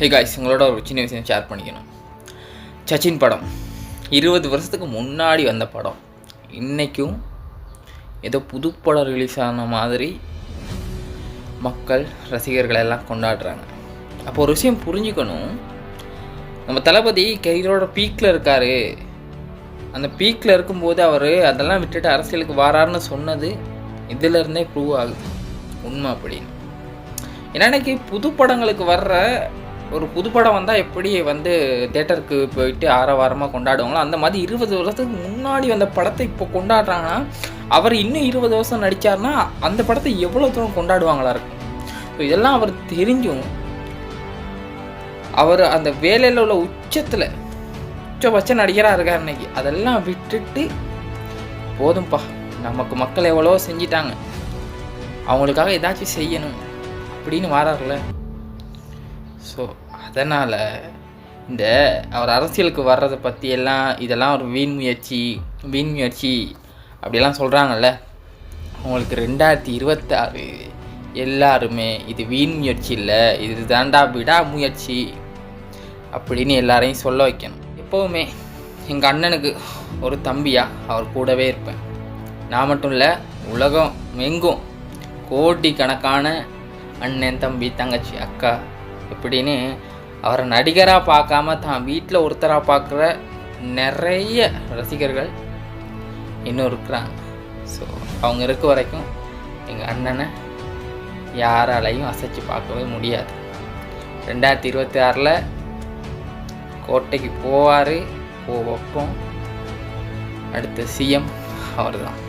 Hey guys, உங்களோட ஒரு சின்ன விஷயம் ஷேர் பண்ணிக்கணும். சச்சின் படம் 20 வருஷத்துக்கு முன்னாடி வந்த படம் இன்றைக்கும் ஏதோ புது படம் ரிலீஸ் ஆன மாதிரி மக்கள் ரசிகர்கள் எல்லாம் கொண்டாடுறாங்க. அப்போ ஒரு விஷயம் புரிஞ்சுக்கணும், நம்ம தளபதி கெரியரோட பீக்கில் இருக்கார். அந்த பீக்கில் இருக்கும்போது அவர் அதெல்லாம் விட்டுட்டு அரசியலுக்கு வராருன்னு சொன்னது இதிலேருந்தே ப்ரூவ் ஆகுது உண்மை அப்படின்னு. என்னன்னைக்கு புது படங்களுக்கு வர்ற ஒரு புது படம் வந்தால் எப்படி தேட்டருக்கு போயிட்டு ஆரவாரமாக கொண்டாடுவாங்களோ அந்த மாதிரி 20 வருஷத்துக்கு முன்னாடி வந்த படத்தை இப்போ கொண்டாடுறாங்கன்னா அவர் இன்னும் 20 வருஷம் நடித்தார்னா அந்த படத்தை எவ்வளோ தூரம் கொண்டாடுவாங்களா இருக்கும். ஸோ இதெல்லாம் அவர் தெரிஞ்சும் அவர் அந்த வேலையில் உள்ள உச்சபட்ச நடிகராக இருக்கார் இன்னைக்கு. அதெல்லாம் விட்டுட்டு போதும்ப்பா, நமக்கு மக்கள் எவ்வளோ செஞ்சிட்டாங்க, அவங்களுக்காக ஏதாச்சும் செய்யணும் அப்படின்னு வராருல. ஸோ அதனால் அவர் அரசியலுக்கு வர்றதை பற்றி இதெல்லாம் ஒரு வீண் முயற்சி அப்படிலாம் சொல்கிறாங்கல்ல. அவங்களுக்கு 2026 எல்லாருமே இது வீண் முயற்சி இல்லை, இது தாண்டா விடாமுயற்சி அப்படின்னு எல்லாரையும் சொல்ல வைக்கணும். எப்போவுமே எங்கள் அண்ணனுக்கு ஒரு தம்பியாக அவர் கூடவே இருப்பேன். நான் மட்டும் இல்லை, உலகம் எங்கும் கோடிக்கணக்கான அண்ணன், தம்பி, தங்கச்சி, அக்கா இப்படின்னு அவரை நடிகராக பார்க்காம தான் வீட்டில் ஒருத்தராக பார்க்குற நிறைய ரசிகர்கள் இன்னும் இருக்கிறாங்க. ஸோ அவங்க இருக்க வரைக்கும் எங்கள் அண்ணனை யாராலையும் அசைச்சு பார்க்கவே முடியாது. 2026 கோட்டைக்கு போவார், வைப்போம். அடுத்த சிஎம் அவர் தான்.